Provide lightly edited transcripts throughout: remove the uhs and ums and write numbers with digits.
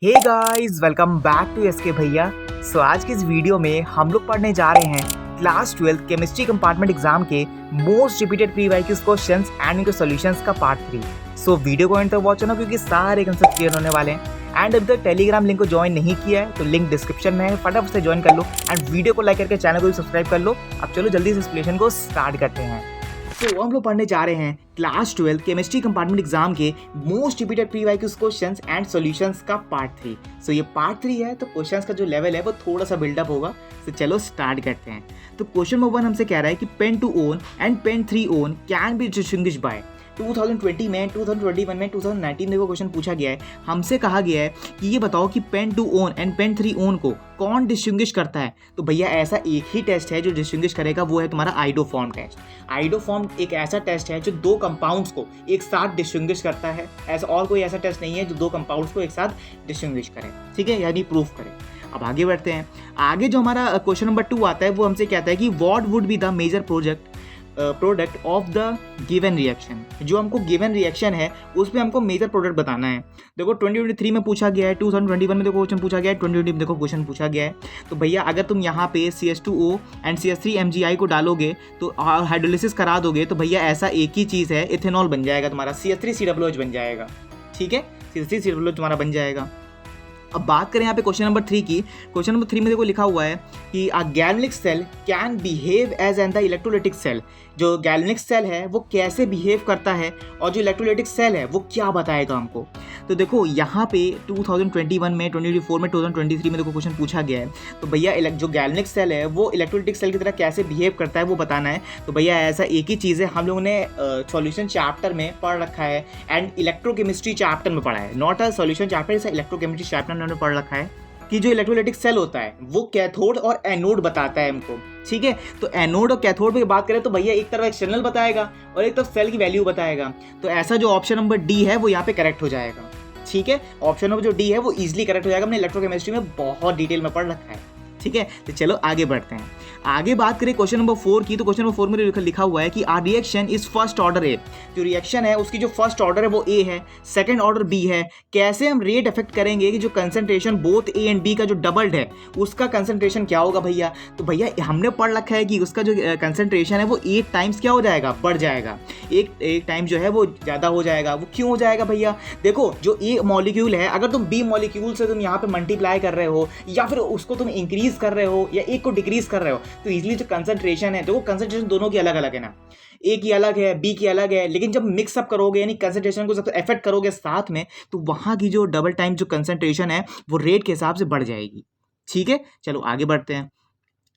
Hey guys, welcome back to SK Bhaiya. आज की इस वीडियो में हम लोग पढ़ने जा रहे हैं क्लास 12 केमिस्ट्री कंपार्टमेंट एग्जाम के most repeated PYQs questions and उनके सॉल्यूशंस का पार्ट 3। वीडियो को एंड तक वॉच करना क्योंकि सारे कंसेप्ट क्लियर होने वाले हैं। एंड अभी तक टेलीग्राम लिंक को ज्वाइन नहीं किया है तो लिंक डिस्क्रिप्शन में है, फटाफट से ज्वाइन कर लो एंड वीडियो को लाइक करके चैनल को भी सब्सक्राइब कर लो। अब चलो जल्दी से एक्सप्लेनेशन को स्टार्ट करते हैं। हम लोग पढ़ने जा रहे हैं क्लास 12 केमिस्ट्री कंपार्टमेंट एग्जाम के most repeated PYQs questions and solutions का पार्ट 3। ये पार्ट 3 है तो क्वेश्चंस का जो लेवल है वो थोड़ा सा बिल्डअप होगा। चलो स्टार्ट करते हैं। तो क्वेश्चन नंबर 1 हमसे कह रहा है कि pent two one and pent 3 one can be distinguished by 2020 में, 2021 में, 2019 में वो क्वेश्चन पूछा गया है। हमसे कहा गया है कि ये बताओ कि pent two one and pent 3 one को कौन डिस्टिंग्विश करता है। तो भैया ऐसा एक ही टेस्ट है जो डिस्टिंग्विश करेगा, वो है तुम्हारा आइडोफॉर्म टेस्ट। आइडोफॉर्म एक ऐसा टेस्ट है जो दो कंपाउंड्स को एक साथ डिस्टिंग्विश करता है। ऐसा और कोई ऐसा टेस्ट नहीं है जो दो कंपाउंड्स को एक साथ डिस्टिंग्विश करे, ठीक है, यानी प्रूफ करे। अब आगे बढ़ते हैं। आगे जो हमारा क्वेश्चन नंबर 2 आता है वो हमसे कहता है कि what would be the major product of the given reaction. जो हमको गिवन रिएक्शन है उसमें हमको मेजर प्रोडक्ट बताना है। देखो 2023 में पूछा गया है, 2021 में देखो क्वेश्चन पूछा गया है, 2020 में देखो क्वेश्चन पूछा गया है। तो भैया अगर तुम यहाँ पे CH2O एंड CH3MgI को डालोगे तो हाइड्रोलिसिस करा दोगे तो भैया ऐसा एक ही चीज़ है, इथेनॉल बन जाएगा तुम्हारा, CH3COOH बन जाएगा, ठीक है, CH3COOH तुम्हारा बन जाएगा। अब बात करें यहाँ पे क्वेश्चन नंबर 3 की। क्वेश्चन नंबर 3 में देखो लिखा हुआ है कि a galvanic cell can behave as an the electrolytic cell. जो गैल्वेनिक सेल है वो कैसे बिहेव करता है और जो इलेक्ट्रोलाइटिक सेल है वो क्या बताएगा हमको। तो देखो यहाँ पे 2021 में, 2024 में, 2023 में देखो क्वेश्चन पूछा गया है। तो भैया जो गैल्वेनिक सेल है वो इलेक्ट्रोलाइटिक सेल की तरह कैसे बिहेव करता है वो बताना है। तो भैया ऐसा एक ही चीज़ है, हम लोगों ने सॉल्यूशन चैप्टर में पढ़ रखा है एंड इलेक्ट्रोकेमिस्ट्री चैप्टर में पढ़ा है, नॉट अ सॉल्यूशन चैप्टर, इसे इलेक्ट्रोकेमिस्ट्री चैप्टर में पढ़ रखा है कि जो इलेक्ट्रोलाइटिक सेल होता है वो कैथोड और एनोड बताता है हमको, ठीक है। तो एनोड और कैथोड पे बात करें तो भैया एक तरफ एक्सटर्नल बताएगा और एक तरफ सेल की वैल्यू बताएगा। तो ऐसा जो ऑप्शन नंबर डी है वो यहाँ पे करेक्ट हो जाएगा, ठीक है। ऑप्शन नंबर जो डी है वो इजीली करेक्ट हो जाएगा, हमने इलेक्ट्रोकेमिस्ट्री में बहुत डिटेल में पढ़ रखा है, ठीक है। तो चलो आगे बढ़ते हैं। आगे बात करें क्वेश्चन नंबर 4 की। तो क्वेश्चन नंबर 4 में लिखा हुआ है कि R reaction is first order A. जो रिएक्शन है उसकी जो फर्स्ट ऑर्डर है वो ए है, सेकंड ऑर्डर बी है। कैसे हम रेट अफेक्ट करेंगे कि जो concentration both A and B का जो डबल्ड है उसका कंसंट्रेशन क्या होगा भैया। तो भैया हमने पढ़ रखा है कि उसका जो कंसंट्रेशन है वो 8 टाइम्स क्या हो जाएगा, बढ़ जाएगा। एक टाइम जो है वो ज़्यादा हो जाएगा। वो क्यों हो जाएगा भैया, देखो जो ए मॉलिक्यूल है अगर तुम बी मॉलिक्यूल से तुम यहाँ पे मल्टीप्लाई कर रहे हो या फिर उसको तुम इंक्रीज कर रहे हो या एक को डिक्रीज कर रहे हो तो इजीली जो कंसंट्रेशन है, देखो कंसंट्रेशन दोनों की अलग अलग है ना, ए की अलग है, बी की अलग है, लेकिन जब मिक्सअप करोगे यानी कंसंट्रेशन को सबसे इफेक्ट करोगे साथ में तो वहां की जो डबल टाइम जो कंसंट्रेशन है वो रेट के हिसाब से बढ़ जाएगी, ठीक है। चलो आगे बढ़ते हैं।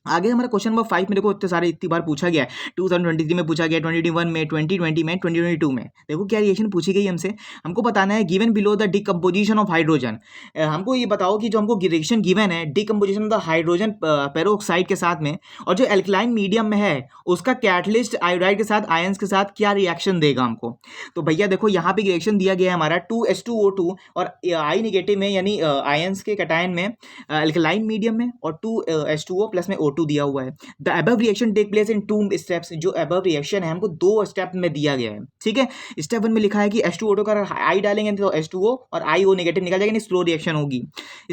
आगे हमारा क्वेश्चन नंबर 5 में देखो इतनी बार पूछा गया है, 2023 में पूछा गया, 2021 में, 2020 में, 2022 में। देखो क्या रिएक्शन पूछी गई हमसे, हमको बताना है given below the decomposition of hydrogen. हमको ये बताओ कि जो हमको रिएक्शन गिवन है decomposition of the hydrogen peroxide के साथ में और जो एल्कलाइन मीडियम में है उसका कैटलिस्ट आयोडाइड के साथ आयंस के साथ क्या रिएक्शन देगा हमको। तो भैया देखो यहाँ पे रिएक्शन दिया गया है हमारा 2H2O2 और आई नेगेटिव में यानी आयंस के कैटायन में एल्कलाइन मीडियम में और 2H2O प्लस में O2 दिया हुआ है। The above reaction take place in 2 steps. जो अबव रिएक्शन है हमको 2 स्टेप में दिया गया है, ठीक है। स्टेप 1 में लिखा है कि H2O2 का आई डालेंगे तो H2O और IO नेगेटिव निकल जाएगा, स्लो रिएक्शन होगी।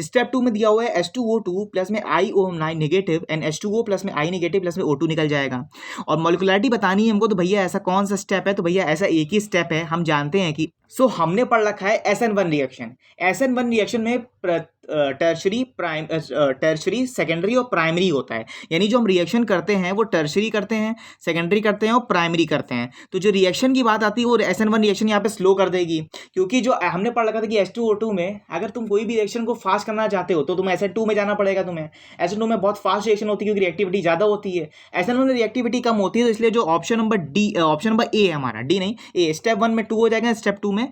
स्टेप 2 में दिया हुआ है H2O2 प्लस में IO negative and H2O plus में I नेगेटिव प्लस में O2 निकल जाएगा। और मॉलिक्युलरिटी बतानी है हमको, तो भैया ऐसा कौन सा स्टेप है, तो भैया ऐसा एक ही स्टेप है, हम जानते हैं कि हमने पढ़ रखा है SN1 रिएक्शन। SN1 रिएक्शन में टर्शरी, सेकेंडरी और प्राइमरी होता है, यानी जो हम रिएक्शन करते हैं वो टर्शरी करते हैं, सेकेंडरी करते हैं और प्राइमरी करते हैं। तो जो रिएक्शन की बात आती है वो SN1 रिएक्शन यहाँ पे स्लो कर देगी, क्योंकि जो हमने पढ़ रखा था कि H2O2 में अगर तुम कोई भी रिएक्शन को फास्ट करना चाहते हो तो तुम SN2 में जाना पड़ेगा। तुम्हें SN2 में बहुत फास्ट रिएक्शन होती है क्योंकि रिएक्टिविटी ज़्यादा होती है, SN1 में रिएक्टिविटी कम होती है। तो इसलिए जो ऑप्शन नंबर ए है हमारा, डी नहीं ए, स्टेप 1 में 2 हो जाएगा, स्टेप 2 में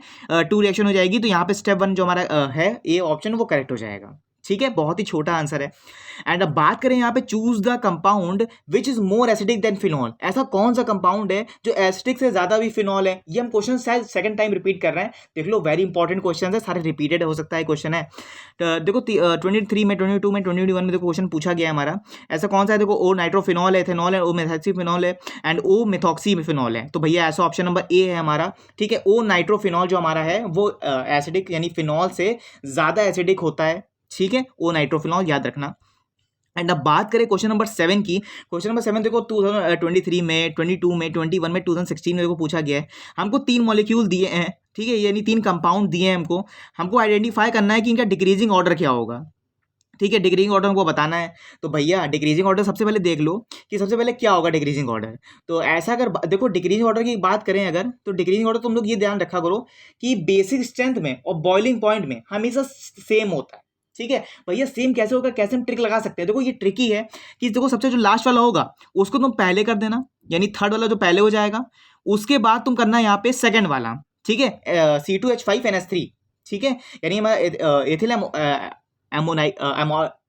2 रिएक्शन हो जाएगी। तो यहाँ पे स्टेप 1 जो हमारा है ए ऑप्शन वो करेक्ट हो जाएगा, ठीक है, बहुत ही छोटा आंसर है। एंड अब बात करें यहाँ पे choose the compound which is more acidic then phenol, ऐसा कौन सा कंपाउंड है जो एसिडिक से ज्यादा भी फिनॉल है। ये हम क्वेश्चन शायद सेकंड टाइम रिपीट कर रहे हैं, देख लो वेरी इंपॉर्टेंट क्वेश्चन है, सारे रिपीटेड हो सकता है क्वेश्चन है। तो देखो 23 में 22 में 21 में देखो क्वेश्चन पूछा गया है हमारा, ऐसा कौन सा है, देखो ओ नाइट्रोफिनॉल है, एथेनॉल है, ओ मेथॉक्सीफिनॉल है एंड ओ मेथॉक्सीफिनॉल है। तो भैया ऐसा ऑप्शन नंबर ए है हमारा, ठीक है। ओ नाइट्रोफिनॉल जो हमारा है वो एसिडिक यानी फिनॉल से ज्यादा एसिडिक होता है, ठीक है, ओ नाइट्रोफिनॉल याद रखना। एंड अब बात करें क्वेश्चन नंबर 7 की, क्वेश्चन नंबर 7 देखो 2023 में 22 में 21 में 2016 में देखो पूछा गया है। हमको 3 मॉलिक्यूल दिए हैं, ठीक है, यानी 3 कंपाउंड दिए हैं हमको आइडेंटिफाई करना है कि इनका डिक्रीजिंग ऑर्डर क्या होगा, ठीक है, डिक्रीजिंग ऑर्डर हमको बताना है। तो भैया डिक्रीजिंग ऑर्डर सबसे पहले देख लो कि सबसे पहले क्या होगा डिक्रीजिंग ऑर्डर। तो ऐसा अगर देखो डिक्रीजिंग ऑर्डर की बात करें अगर, तो डिक्रीजिंग ऑर्डर तुम लोग ये ध्यान रखा करो कि बेसिक स्ट्रेंथ में और बॉइलिंग पॉइंट में हमेशा सेम होता है, ठीक है। भैया सेम कैसे होगा, कैसे हम ट्रिक लगा सकते हैं, देखो ये ट्रिकी है कि देखो सबसे जो लास्ट वाला होगा उसको तुम पहले कर देना, यानी थर्ड वाला जो पहले हो जाएगा, उसके बाद तुम करना यहाँ पे सेकंड वाला, ठीक है, C2H5NH3, ठीक है, यानी हमारा एथिल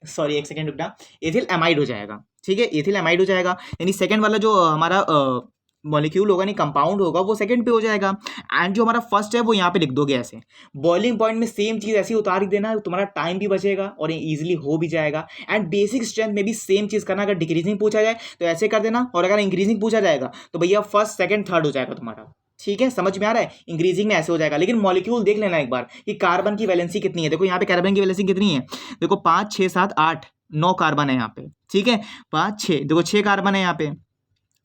सॉरी एक सेकेंड रुकना, एथिल एमाइड हो जाएगा, ठीक है, एथिल एमाइड हो जाएगा, यानी सेकंड वाला जो हमारा मॉलिक्यूल होगा नहीं कंपाउंड होगा वो सेकंड पे हो जाएगा। एंड जो हमारा फर्स्ट है वो यहाँ पे लिख दोगे ऐसे, बॉइलिंग पॉइंट में सेम चीज ऐसी उतार देना, तुम्हारा टाइम भी बचेगा और ये इजीली हो भी जाएगा। एंड बेसिक स्ट्रेंथ में भी सेम चीज करना, अगर डिक्रीजिंग पूछा जाए तो ऐसे कर देना, और अगर इंक्रीजिंग पूछा जाएगा तो भैया फर्स्ट सेकंड थर्ड हो जाएगा तुम्हारा, ठीक है, समझ में आ रहा है। इंक्रीजिंग में ऐसे हो जाएगा, लेकिन मॉलिक्यूल देख लेना एक बार कि कार्बन की वैलेंसी कितनी है। देखो यहाँ पे कार्बन की वैलेंसी कितनी है, देखो 5 6 7 8 9 कार्बन है यहाँ पे, ठीक है, 5 6 देखो 6 कार्बन है यहाँ पे।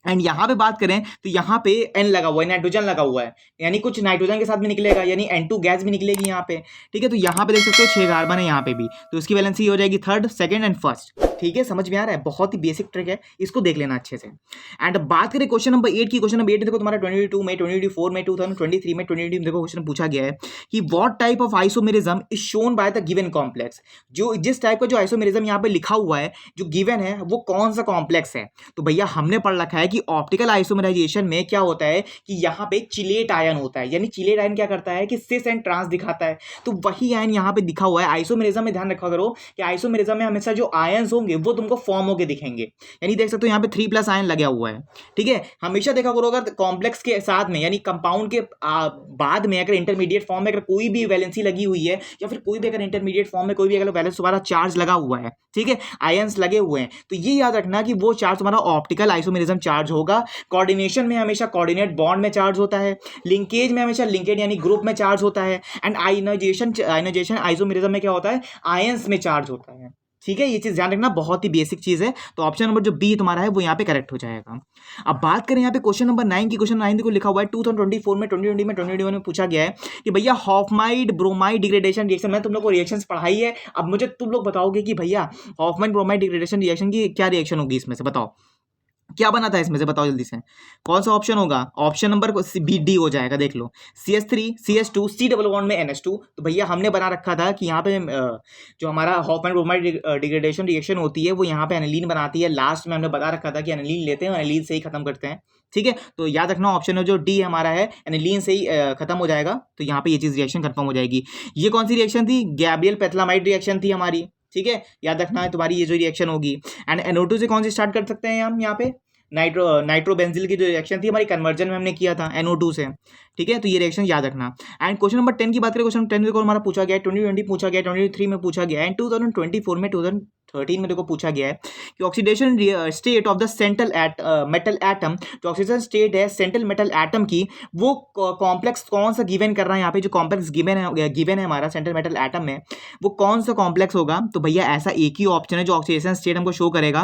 एंड यहाँ पे बात करें तो यहाँ पे N लगा हुआ है, नाइट्रोजन लगा हुआ है, यानी कुछ नाइट्रोजन के साथ भी निकलेगा, यानी N2 गैस भी निकलेगी यहाँ पे, ठीक है। तो यहाँ पे देख सकते हो 6 कार्बन है यहाँ पे भी, तो उसकी वैलेंसी हो जाएगी थर्ड सेकंड एंड फर्स्ट, ठीक है, समझ में आ रहा है। बहुत ही बेसिक ट्रिक है, इसको देख लेना अच्छे से। एंड बात करें क्वेश्चन नंबर 8 की, क्वेश्चन नंबर 8 देखो तुम्हारा 22 में 24 में 2023 में 2020 में देखो क्वेश्चन पूछा गया है कि what type of isomerism is shown by the given complex, जो जिस टाइप का जो आइसोमेरिज्म यहाँ पे लिखा हुआ है जो गिवन है वो कौन सा कॉम्प्लेक्स है। तो भैया हमने पढ़ रखा है कि ऑप्टिकल आइसोमेराइजेशन में क्या होता है कि यहाँ पे चिलेट आयन होता है, यानी चिलेट आयन क्या करता है कि सिस एंड ट्रांस दिखाता है, तो वही आयन यहाँ पे दिखा हुआ है। आइसोमेरिज्म में ध्यान रखा करो कि आइसोमेरिज्म में हमेशा जो आयन्स होंगे वो तुमको फॉर्म होके दिखेंगे, यानी देख सकते हो यहाँ पे 3+ आयन लगा हुआ है, ठीक है। हमेशा देखा करो अगर कॉम्प्लेक्स के साथ में यानी कंपाउंड के बाद में अगर इंटरमीडिएट फॉर्म में अगर कोई भी वैलेंसी लगी हुई है, या फिर कोई भी अगर इंटरमीडिएट फॉर्म में कोई भी अगर वैलेंस तुम्हारा चार्ज लगा हुआ है, ठीक है, आयन्स लगे हुए हैं, तो ये याद रखना कि वो चार्ज तुम्हारा ऑप्टिकल आइसोमेरिज्म चार्ज होगा। कोऑर्डिनेशन में हमेशा कोऑर्डिनेट बॉन्ड में चार्ज होता है, लिंकेज में हमेशा लिंकेड यानी ग्रुप में चार्ज होता है, एंड आयनाइजेशन आइसोमेरिज्म में क्या होता है, आयंस में चार्ज होता है, ठीक है। ये चीज ध्यान रखना, बहुत ही बेसिक चीज है। तो ऑप्शन नंबर जो बी तुम्हारा है वो यहाँ पे करेक्ट हो जाएगा। अब बात करें यहाँ पे क्वेश्चन नंबर 9 की, क्वेश्चन 9 देखो लिखा हुआ है 2024 में 2020 में 2021 में पूछा गया है कि भैया हॉफमाइड ब्रोमाइड डिग्रेडेशन रिएक्शन, मैं तुम लोग को रिएक्शंस पढ़ाई है, अब मुझे तुम लोग बताओगे कि भैया हॉफमाइड ब्रोमाइड डिग्रेडेशन रिएक्शन की क्या रिएक्शन होगी, इसमें से बताओ क्या बना था, इसमें से बताओ जल्दी से, कौन सा ऑप्शन होगा। ऑप्शन नंबर बी डी हो जाएगा, देख लो CH3 CH2 C double bond में NH2। तो भैया हमने बना रखा था कि यहाँ पे जो हमारा हॉफमैन ब्रोमाइड डिग्रेडेशन रिएक्शन होती है वो यहाँ पे एनिलीन बनाती है, लास्ट में हमने बता रखा था कि एनिलीन लेते हैं और एनिलीन से ही खत्म करते हैं, ठीक है। तो याद रखना ऑप्शन जो डी हमारा है एनिलीन से ही खत्म हो जाएगा, तो यहाँ पे ये चीज रिएक्शन कंफर्म हो जाएगी। ये कौन सी रिएक्शन थी, गैब्रियल पेथलामाइड रिएक्शन थी हमारी, ठीक है, याद रखना है तुम्हारी ये जो रिएक्शन होगी। एंड NO2 से कौन सी स्टार्ट कर सकते हैं हम यहाँ पे, नाइट्रोबेंजिल की जो रिएक्शन थी हमारी कन्वर्जन में हमने किया था NO2 से, ठीक है, तो ये रिएक्शन याद रखना। एंड क्वेश्चन नंबर 10 की बात करें, क्वेश्चन 10 देखो हमारा पूछा गया है 2020 पूछा गया, 2023 में पूछा गया है, 2024 में 2013 में देखो पूछा गया है कि oxidation state of the central metal atom, जो ऑक्सीजन स्टेट है सेंट्रल मेटल एटम की, वो कॉम्प्लेक्स कौन सा गिवन कर रहा है यहाँ पे, जो कॉम्प्लेक्स गिवन है हमारा सेंट्रल मेटल एटम में, वो कौन सा कॉम्प्लेक्स होगा। तो भैया ऐसा एक ही ऑप्शन है जो ऑक्सीडेशन स्टेट हमको शो करेगा,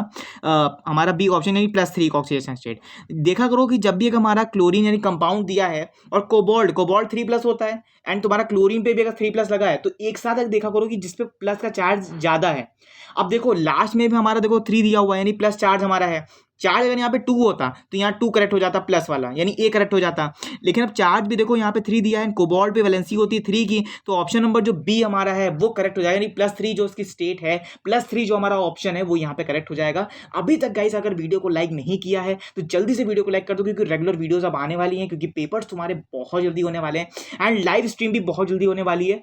हमारा बी ऑप्शन यानी +3 ऑक्सीडेशन स्टेट। देखा करो कि जब भी एक हमारा क्लोरीन यानी कंपाउंड दिया है और कोबाल्ट 3+ होता है, एंड तुम्हारा क्लोरीन पे भी अगर 3+ लगा है, तो एक साथ देखा करो कि जिसपे प्लस का चार्ज ज्यादा है। अब देखो लास्ट में भी हमारा देखो 3 दिया हुआ है, यानी प्लस चार्ज हमारा है। चार्ज अगर यहाँ पे 2 होता तो यहाँ 2 करेक्ट हो जाता प्लस वाला, यानी A करेक्ट हो जाता, लेकिन अब चार्ज भी देखो यहाँ पे 3 दिया है, कोबाल्ट पे वैलेंसी होती है 3 की, तो ऑप्शन नंबर जो बी हमारा है वो करेक्ट हो जाएगा, यानी +3 जो उसकी स्टेट है, +3 जो हमारा ऑप्शन है वो यहाँ पे करेक्ट हो जाएगा। अभी तक गाइस अगर वीडियो को लाइक नहीं किया है तो जल्दी से वीडियो को लाइक कर दो, क्योंकि रेगुलर वीडियोज अब आने वाली हैं, क्योंकि पेपर्स तुम्हारे बहुत जल्दी होने वाले हैं एंड लाइव स्ट्रीम भी बहुत जल्दी होने वाली है।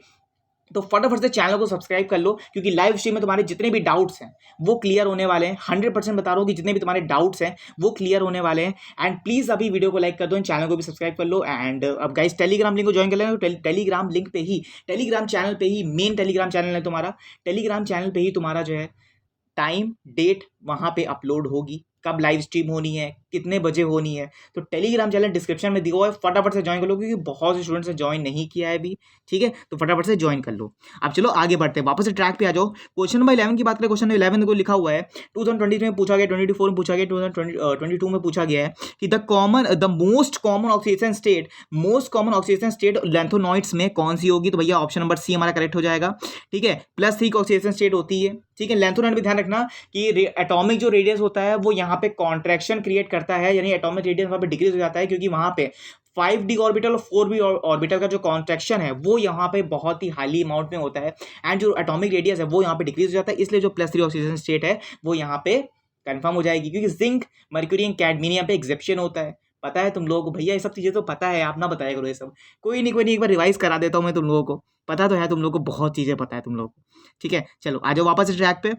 तो फटाफट से चैनल को सब्सक्राइब कर लो, क्योंकि लाइव स्ट्रीम में तुम्हारे जितने भी डाउट्स हैं वो क्लियर होने वाले हैं। 100% बता रहा हूँ कि जितने भी तुम्हारे डाउट्स हैं वो क्लियर होने वाले हैं। एंड प्लीज अभी वीडियो को लाइक कर दो एंड चैनल को भी सब्सक्राइब कर लो। एंड अब गाइस टेलीग्राम लिंक को ज्वाइन कर लेना। तो टेलीग्राम लिंक पे ही, टेलीग्राम चैनल पे ही, मेन टेलीग्राम चैनल है तुम्हारा, टेलीग्राम चैनल पे ही तुम्हारा जो है टाइम डेट वहां पे अपलोड होगी, कब लाइव स्ट्रीम होनी है, कितने बजे होनी है। तो टेलीग्राम चैनल डिस्क्रिप्शन में दिया हुआ है, फटाफट से ज्वाइन कर लो, क्योंकि बहुत से स्टूडेंट्स ने ज्वाइन नहीं किया है अभी। ठीक है, तो फटाफट से ज्वाइन कर लो। अब चलो आगे बढ़ते हैं, वापस से ट्रैक पे आ जाओ। क्वेश्चन नंबर 11 की बात करें, क्वेश्चन नंबर 11 को लिखा हुआ है 2023 में पूछा गया, 2024 में पूछा गया, 2022 में पूछा गया है कि the most common oxygen state lanthanoids में कौन सी होगी। तो भैया ऑप्शन नंबर सी हमारा करेक्ट हो जाएगा। ठीक है, +3 ऑक्सीजन स्टेट होती है। ठीक है, लैंथोनॉइड भी ध्यान रखना कि एटॉमिक जो रेडियस होता है वो यहाँ पे कॉन्ट्रैक्शन क्रिएट करता है, यानी एटॉमिक रेडियस वहाँ पे डिक्रीज हो जाता है, क्योंकि वहाँ पे 5d ऑर्बिटल और 4b ऑर्बिटल का जो कॉन्ट्रैक्शन है वो यहाँ पे बहुत ही हाईली अमाउंट में होता है, एंड जो एटॉमिक रेडियस है वो यहाँ पे डिक्रीज हो जाता है। इसलिए जो +3 ऑक्सीजन स्टेट है वो यहाँ पे कंफर्म हो जाएगी, क्योंकि जिंक, मर्क्यूरी एंड कैडमियम पे एग्जेप्शन होता है। पता है तुम लोगों को भैया, ये सब चीजें तो पता है, आप ना बताया करो ये सब। कोई नहीं, एक बार रिवाइज करा देता हूँ मैं तुम लोगों को। पता तो है तुम लोगों को, बहुत चीजें पता है तुम लोगों को। ठीक है, चलो आ जाओ वापस ट्रैक पे।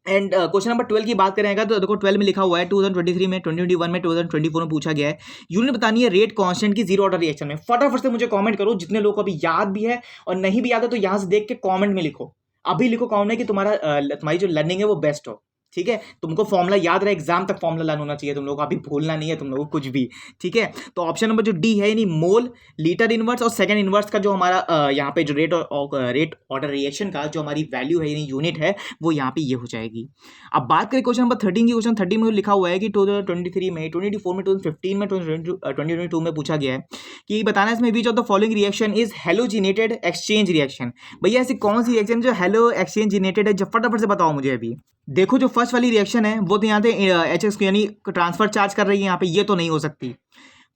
एंड क्वेश्चन नंबर 12 की बात करेंगे तो देखो 12 में लिखा हुआ है 2023 में, 2021 में, 2024 में पूछा गया है। यूनिट बतानी है रेट कांस्टेंट की जीरो ऑर्डर रिएक्शन में। फटाफट से मुझे कमेंट करो, जितने लोगों को अभी याद भी है और नहीं भी याद है तो यहां से देख के कमेंट में लिखो। अभी लिखो कमेंट में कि तुम्हारी जो लर्निंग है वो बेस्ट हो। ठीक है, तुमको फॉर्मूला याद रहे, एग्जाम तक फॉर्मूला लर्न होना चाहिए तुम लोगों को, अभी भूलना नहीं है तुम लोगों को कुछ भी। ठीक है, तो ऑप्शन नंबर जो डी है, यानी मोल, लीटर इनवर्स और सेकंड इनवर्स का जो हमारा यहाँ पे जो रेट ऑर्डर रिएक्शन का जो हमारी वैल्यू है, यानी यूनिट है, वो यहाँ पे ये हो जाएगी। अब बात करें क्वेश्चन नंबर 13 की। क्वेश्चन 13 में लिखा हुआ है कि 2023 में, 2024 में, 2015 में, 2022 में पूछा गया है कि बताना इसमें which of the following reaction is halogenated exchange reaction. भैया ऐसी कौन सी रिएक्शन जो हेलो एक्सचेंजिनेटेड है, जब फटाफट से बताओ मुझे अभी। देखो जो फर्स्ट वाली रिएक्शन है वो तो यहाँ पे HX यानी ट्रांसफर चार्ज कर रही है यहाँ पे, ये तो नहीं हो सकती।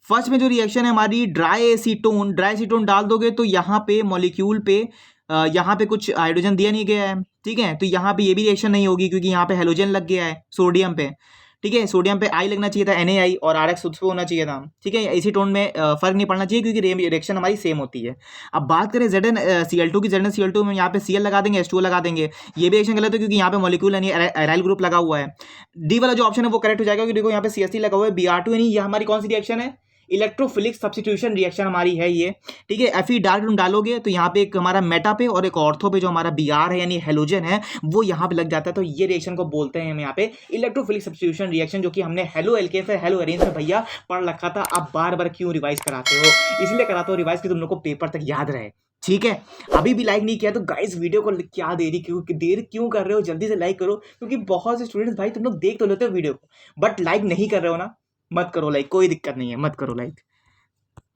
फर्स्ट में जो रिएक्शन है हमारी ड्राई एसीटोन डाल दोगे तो यहाँ पे मॉलिक्यूल पे यहाँ पे कुछ हाइड्रोजन दिया नहीं गया है। ठीक है, तो यहाँ पे ये भी रिएक्शन नहीं होगी, क्योंकि यहाँ पे हेलोजन लग गया है सोडियम पे। ठीक है, सोडियम पे आई लगना चाहिए था, NaI, और RX उस पे होना चाहिए था। ठीक है, एसीटोन में फर्क नहीं पड़ना चाहिए, क्योंकि रिएक्शन हमारी सेम होती है। अब बात करें ZnCl2 की, ZnCl2 में यहाँ पे Cl लगा देंगे, H2O लगा देंगे, ये भी रिएक्शन गलत है, क्योंकि यहाँ पे मॉलिक्यूल यानी एराइल ग्रुप लगा हुआ है। डी वाला जो ऑप्शन है वो करेक्ट हो जाएगा, क्योंकि देखो यहाँ पे CH3 लगा हुआ है, Br2, यानी ये हमारी कौन सी रिएक्शन है, इलेक्ट्रोफिलिक सब्स्टिट्यूशन रिएक्शन हमारी है ये। ठीक है, Fe डार्क तुम डालोगे तो यहाँ पे एक हमारा मेटा पे और एक ऑर्थो पे जो हमारा Br है यानी हेलोजन है वो यहाँ पे लग जाता है। तो ये रिएक्शन को बोलते हैं हम यहाँ पे इलेक्ट्रोफिलिक सब्स्टिट्यूशन रिएक्शन, जो कि हमने हेलो एल्केन से हेलो एरेन से भैया पढ़ रखा था। आप बार बार क्यों रिवाइज कराते हो? इसलिए कराते हो रिवाइज कि तुम लोग को पेपर तक याद रहे। ठीक है, अभी भी लाइक नहीं किया तो गाइस वीडियो को क्या देर क्यों कर रहे हो? जल्दी से लाइक करो, क्योंकि बहुत से स्टूडेंट्स भाई तुम लोग देख तो लेते हो वीडियो को बट लाइक नहीं कर रहे हो ना। मत करो लाइक, कोई दिक्कत नहीं है, मत करो लाइक,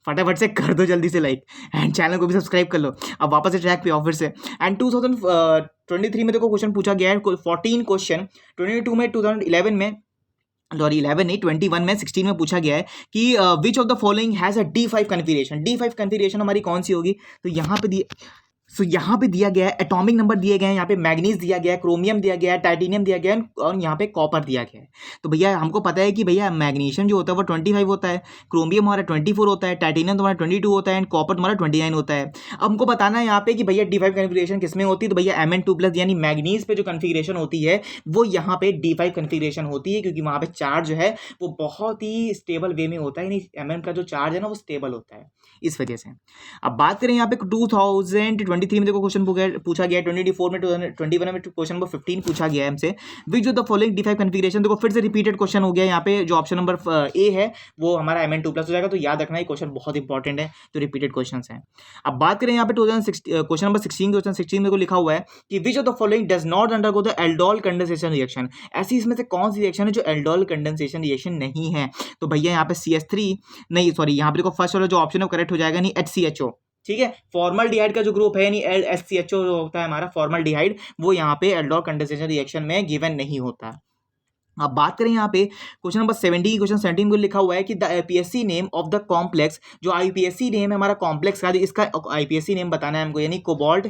फटाफट से कर दो जल्दी से लाइक, एंड चैनल को भी सब्सक्राइब कर लो। अब वापस से ट्रैक पे ऑफिर से। एंड 2023 में देखो क्वेश्चन पूछा गया है 14 क्वेश्चन, 22 में, 2011 में, सॉरी 11 नहीं 21 में, 16 में पूछा गया है कि which of the following has a D5 configuration. D5 configuration हमारी कौन सी होगी? तो यहाँ पे दिया गया है, एटॉमिक नंबर दिए गए हैं, यहाँ पे मैग्नीज दिया गया है, क्रोमियम दिया गया है, टाइटेनियम दिया गया है, और यहाँ पे कॉपर दिया गया है। तो भैया हमको पता है कि भैया मैग्नीशियम जो होता है वो 25 होता है, क्रोमियम हमारा 24 होता है, टाइटेनियम तुम्हारा 22 होता है, एंड कॉपर तुम्हारा 29 होता है। अब हमको बताना है यहाँ पे कि भैया D5 कन्फिगरेशन किसमें होती है। तो भैया Mn2+ यानी मैग्नीज पे जो कन्फिगरेशन होती है वो यहाँ पे D5 कन्फिगरेशन होती है, क्योंकि वहाँ पे चार्ज जो है वो बहुत ही स्टेबल वे में होता है, यानी Mn का जो चार्ज है ना वो स्टेबल होता है, इस वजह से। अब बात करें यहाँ पे 2023 में देखो क्वेश्चन पूछा गया है, 2024 में, 2021 में क्वेश्चन नंबर 15 पूछा गया है हमसे which of the following D5 configuration. देखो फिर से रिपीटेड क्वेश्चन हो गया यहाँ पे, जो ऑप्शन नंबर ए है वो हमारा Mn2+ हो जाएगा। तो याद रखना ये क्वेश्चन बहुत इंपॉर्टेंट है, जो रिपीटेड क्वेश्चन है। अब बात करें यहाँ पे क्वेश्चन नंबर 16, क्वेश्चन 16 में को लिखा हुआ है कि which of the following does not undergo the aldol condensation reaction. ऐसी इसमें से कौन सी रिएक्शन है जो एल्डोल कंडेंसेशन रिएक्शन नहीं है? तो भैया यहाँ पे CH3 नहीं, सॉरी यहाँ पे देखो फर्स्ट वाला जो ऑप्शन है करेक्ट हो जाएगा, नहीं HCHO। ठीक है, फॉर्मल्डिहाइड का जो ग्रुप है यानी HCHO जो होता है हमारा फॉर्मल्डिहाइड, वो यहाँ पे एल्डोल कंडेंसेशन रिएक्शन में गिवन नहीं होता। अब बात करें यहाँ पे क्वेश्चन नंबर 17, क्वेश्चन 17 को लिखा हुआ है कि the IPSC name of the complex. जो IPSC नेम है हमारा कॉम्प्लेक्स का, इसका IPSC नेम बताना है हमको, यानी cobalt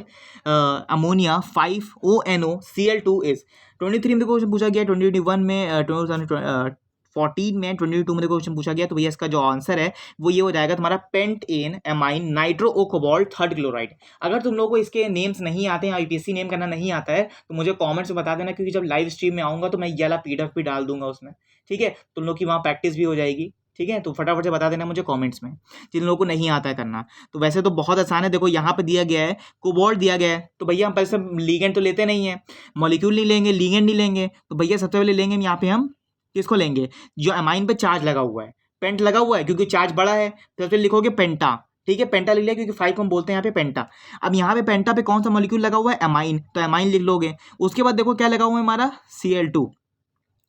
ammonia 5ONO Cl2 is. 23 में क्वेश्चन पूछा गया, 2021 में, 2014 में 2022 में क्वेश्चन पूछा गया। तो भैया इसका जो आंसर है वो ये हो जाएगा तुम्हारा pentaammine nitro O cobalt third chloride. अगर तुम लोगों को इसके नेम्स नहीं आते हैं, यूपीएससी नेम करना नहीं आता है, तो मुझे कॉमेंट्स में बता देना, क्योंकि जब लाइव स्ट्रीम में आऊँगा तो मैं ये वाला PDF भी डाल दूंगा उसमें, ठीक है। तुम लोग की वहाँ प्रैक्टिस भी हो जाएगी, ठीक है। तो फटाफट से बता देना मुझे कमेंट्स में जिन लोगों को नहीं आता है करना। तो वैसे तो बहुत आसान है, देखो यहाँ पे दिया गया है कोबाल्ट दिया गया है, तो भैया हम पहले से लीगेंड तो लेते नहीं है, मॉलिक्यूल नहीं लेंगे, लीगेंड नहीं लेंगे, तो भैया सबसे पहले लेंगे यहाँ पे हम किसको लेंगे, जो अमाइन पे चार्ज लगा हुआ है, पेंट लगा हुआ है, क्योंकि चार्ज बड़ा है तो फिर लिखोगे पेंटा, ठीक है। पेंटा लिख लिया क्योंकि 5 को हम बोलते हैं यहाँ पे पेंटा। अब यहाँ पे पेंटा पे कौन सा मॉलिक्यूल लगा हुआ है, अमाइन, तो अमाइन लिख लोगे। उसके बाद देखो क्या लगा हुआ है हमारा Cl2,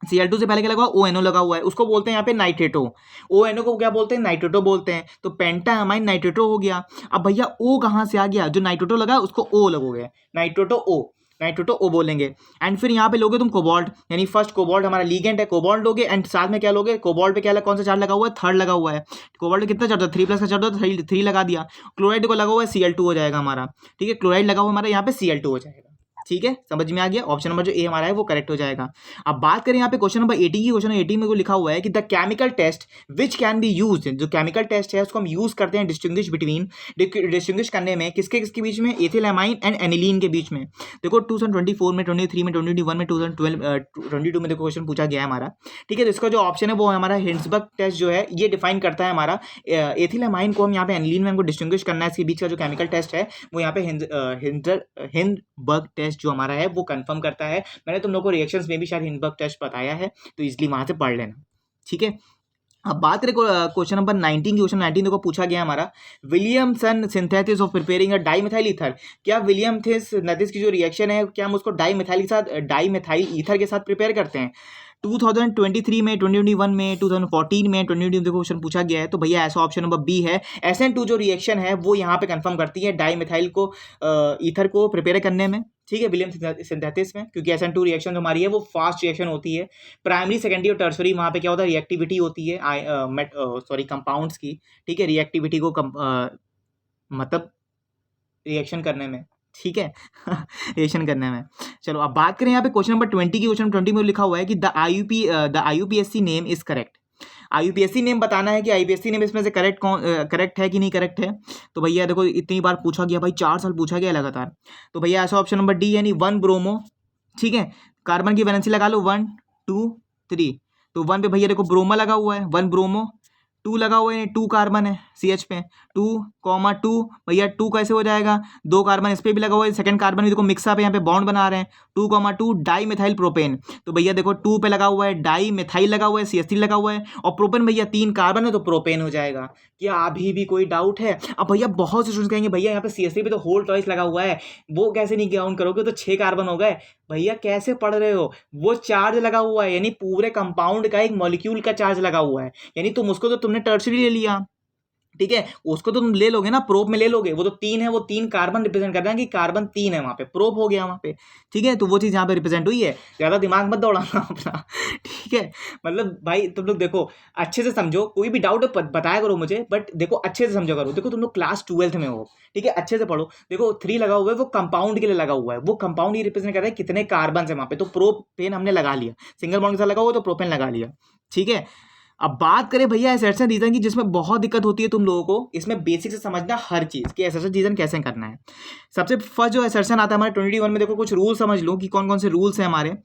Cl2 से पहले क्या लगा हुआ, ONO लगा हुआ है, उसको बोलते हैं यहाँ पे नाइट्रेटो। ONO को क्या बोलते हैं, नाइट्रेटो बोलते हैं। तो पेंटा अमाइन नाइट्रेटो हो गया। अब भैया O कहाँ से आ गया, जो नाइट्रेटो लगा है उसको O लगोगे, नाइट्रेटो O बोलेंगे। एंड फिर यहाँ पे लोगे तुम कोबाल्ट, यानी फर्स्ट कोबाल्ट हमारा लीगेंट है, कोबाल्ट लोगे। एंड साथ में क्या लोगे, कोबाल्ट पे क्या कौन सा चार्ज लगा हुआ है, थर्ड लगा हुआ है। कोबाल्ट पे कितना चार्ज होता है, 3+ का चार्ज होता है, 3 लगा दिया। क्लोराइड को लगा हुआ है Cl2 हो जाएगा हमारा, ठीक है। क्लोराइड लगा हुआ हमारा यहाँ पे Cl2 हो जाएगा, ठीक है। समझ में आ गया, ऑप्शन नंबर जो ए हमारा है वो करेक्ट हो जाएगा। अब बात करें यहाँ पे क्वेश्चन नंबर 80 की। क्वेश्चन 80 में को लिखा हुआ है कि the chemical test which can be used, जो केमिकल टेस्ट है उसको हम यूज करते हैं डिस्टिंग्विश करने में किसके बीच में, एथिल एमाइन एंड एनिलीन के बीच में। देखो 2024 में, 23 में, 2021 में, 2022 में देखो क्वेश्चन पूछा गया है हमारा, ठीक है। तो इसका जो ऑप्शन है वो हमारा हिंड्सबर्ग टेस्ट जो है ये डिफाइन करता है हमारा एथिल एमाइन को हम यहाँ पे एनिलीन में हमको डिस्टिंग्विश करना है, इसके बीच का जो केमिकल टेस्ट है वो यहाँ पे हिंडबर्ग टेस्ट जो हमारा है वो कंफर्म करता है। मैंने तुम लोगों को रिएक्शंस में भी शायद हिंडबर्ग टेस्ट बताया है, तो इसलिए वहां से पढ़ लेना, ठीक है। अब बात करें क्वेश्चन नंबर 19 की। क्वेश्चन 19 को पूछा गया हमारा Williamson synthesis of preparing a dimethyl ether. क्या विलियमसन की जो रिएक्शन है क्या हम उसको डाइमिथाइल ईथर के साथ प्रिपेयर करते हैं। 2023 में, 2021 में, 2014 में, 2020 में क्वेश्चन पूछा गया है। तो भैया ऐसा ऑप्शन नंबर बी है, SN2 जो रिएक्शन है वो यहाँ पे कंफर्म करती है डाइमिथाइल को ईथर को प्रिपेयर करने में, ठीक है, विलियम सिंथेसिस में। क्योंकि SN2 रिएक्शन जो हमारी है वो फास्ट रिएक्शन होती है, प्राइमरी सेकेंडरी और टर्सरी वहाँ पे क्या होता है, रिएक्टिविटी होती है कंपाउंड्स की, ठीक है, रिएक्टिविटी को मतलब रिएक्शन करने में, ठीक है रिएक्शन करने में। चलो अब बात करें यहाँ पे क्वेश्चन नंबर 20 की। क्वेश्चन 20 में लिखा हुआ है कि the IUPAC name is correct. IUPAC name बताना है कि IUPAC नेम इसमें से करेक्ट है कि नहीं करेक्ट है। तो भैया देखो इतनी बार पूछा गया भाई, 4 साल पूछा गया लगातार। तो भैया ऐसा ऑप्शन नंबर डी यानी 1 ब्रोमो, ठीक है। कार्बन की वैलेंसी लगा लो 1 2 3, तो 1 पे भैया देखो ब्रोमा लगा हुआ है, 1 ब्रोमो, 2 लगा हुआ है, 2 कार्बन है CH पे, 2,2 भैया 2 कैसे हो जाएगा, 2 कार्बन इस पे भी लगा हुआ है, सेकंड कार्बन भी देखो मिक्सअप है, यहाँ पे बॉन्ड बना रहे हैं, 2,2 डाई मिथाइल प्रोपेन। तो भैया देखो 2 पे लगा हुआ है, डाई मिथाइल लगा हुआ है, CH3 लगा हुआ है, और प्रोपेन भैया 3 कार्बन है तो प्रोपेन हो जाएगा। क्या अभी भी कोई डाउट है। अब भैया बहुत से स्टूडेंट्स कहेंगे भैया यहाँ पे CH3 पे तो होल टॉइस लगा हुआ है, वो कैसे नहीं काउंट करोगे, तो 6 कार्बन हो गए। भैया कैसे पढ़ रहे हो, वो चार्ज लगा हुआ है, यानी पूरे कंपाउंड का एक मॉलिक्यूल का चार्ज लगा हुआ है, यानी तुम उसको तो तुमने टर्शरी ले लिया, ठीक है, उसको तो तुम ले लोगे ना, प्रोप में ले लोगे, वो तो 3 है, वो 3 कार्बन रिप्रेजेंट कर रहे हैं कि कार्बन 3 है वहां पे, प्रोप हो गया वहां पे, ठीक है। तो वो चीज यहाँ पे रिप्रेजेंट हुई है, ज्यादा दिमाग मत दौड़ाना अपना, ठीक है। मतलब भाई तुम लोग देखो अच्छे से समझो, कोई भी डाउट बताया करो मुझे, बट देखो अच्छे से समझो करो। देखो तुम लोग क्लास 12th में हो, ठीक है, अच्छे से पढ़ो। देखो 3 लगा हुआ है, वो कंपाउंड के लिए लगा हुआ है, वो कंपाउंड ही रिप्रेजेंट कर रहा है कितने कार्बन है वहां पे, तो प्रोपेन हमने लगा लिया, सिंगल बॉन्ड के साथ लगा हुआ तो प्रोपेन लगा लिया, ठीक है। अब बात करें भैया असर्शन रीजन की, जिसमें बहुत दिक्कत होती है तुम लोगों को, इसमें बेसिक से समझना हर चीज कि असर्शन रीजन कैसे करना है। सबसे फर्स्ट जो असर्शन आता है हमारे 21 में, देखो कुछ रूल समझ लो कि कौन कौन से रूल्स हैं हमारे।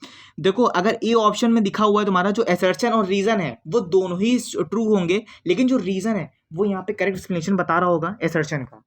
देखो अगर ए ऑप्शन में दिखा हुआ है तुम्हारा, जो असर्शन और रीजन है वो दोनों ही ट्रू होंगे, लेकिन जो रीजन है वो यहाँ पे करेक्ट एक्सप्लेनेशन बता रहा होगा असर्शन का,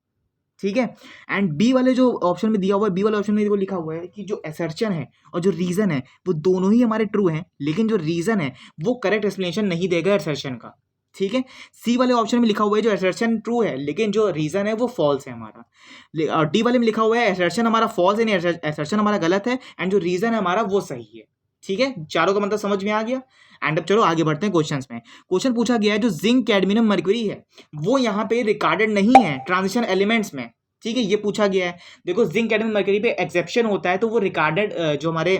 ठीक है। एंड बी वाले जो ऑप्शन में दिया हुआ है, बी वाले ऑप्शन में वो लिखा हुआ है कि जो असर्शन है और जो रीजन है वो दोनों ही हमारे ट्रू हैं, लेकिन जो रीजन है वो करेक्ट एक्सप्लेनेशन नहीं देगा असर्शन का, ठीक है। सी वाले ऑप्शन में लिखा हुआ है जो असर्शन ट्रू है लेकिन जो रीजन है वो फॉल्स है हमारा, और डी वाले में लिखा हुआ है असर्शन हमारा फॉल्स है, नहीं असर्शन हमारा गलत है, एंड जो रीजन है हमारा वो सही है, ठीक है। चारों का मतलब समझ में आ गया। एंड अब चलो आगे बढ़ते हैं क्वेश्चंस में। क्वेश्चन पूछा गया है जो जिंक कैडमियम मर्क्यूरी है वो यहाँ पे रिकॉर्डेड नहीं है ट्रांजिशन एलिमेंट्स में, ठीक है, ये पूछा गया है। देखो जिंक कैडमियम मर्क्यूरी पे एक्सेप्शन होता है, तो वो रिकॉर्डेड जो हमारे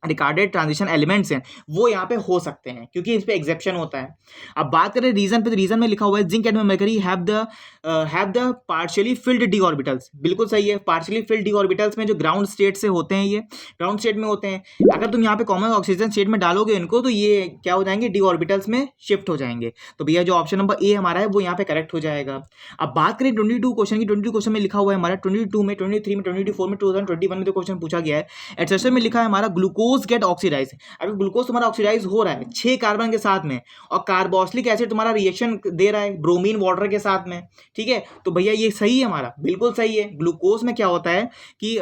रिकॉर्डेड ट्रांजिशन एलिमेंट्स हैं वो यहाँ पे हो सकते हैं, क्योंकि इस पे एक्सेप्शन होता है। अब बात करें रीजन पे, तो रीजन में लिखा हुआ है zinc and mercury have the partially field D orbitals. बिल्कुल सही है, पार्शियली फिल्ड डी ऑर्बिटल्स में जो ग्राउंड स्टेट से होते हैं, ये ग्राउंड स्टेट में होते हैं। अगर तुम यहाँ पे कॉमन ऑक्सीजन स्टेट में डालोगे इनको, तो ये क्या हो जाएंगे, डी ऑर्बिटल्स में शिफ्ट हो जाएंगे। तो भैया जो ऑप्शन नंबर ए हमारा है वो यहाँ पे करेक्ट हो जाएगा। अब बात करें 22 क्वेश्चन की, 22 क्वेश्चन में लिखा हुआ है हमारा 22 में, 23 में, 24 में, 2021 में जो क्वेश्चन पूछा गया है, एक्सेशन में लिखा है हमारा ग्लूकोज गेट ऑक्सीडाइज। अगर ग्लूकोज तुम्हारा ऑक्सीडाइज हो रहा है 6 कार्बन के साथ में, और कार्बोक्सिलिक एसिड तुम्हारा रिएक्शन दे रहा है ब्रोमीन वाटर के साथ में, ठीक है, तो भैया ये सही है हमारा, बिल्कुल सही है। ग्लूकोज में क्या होता है कि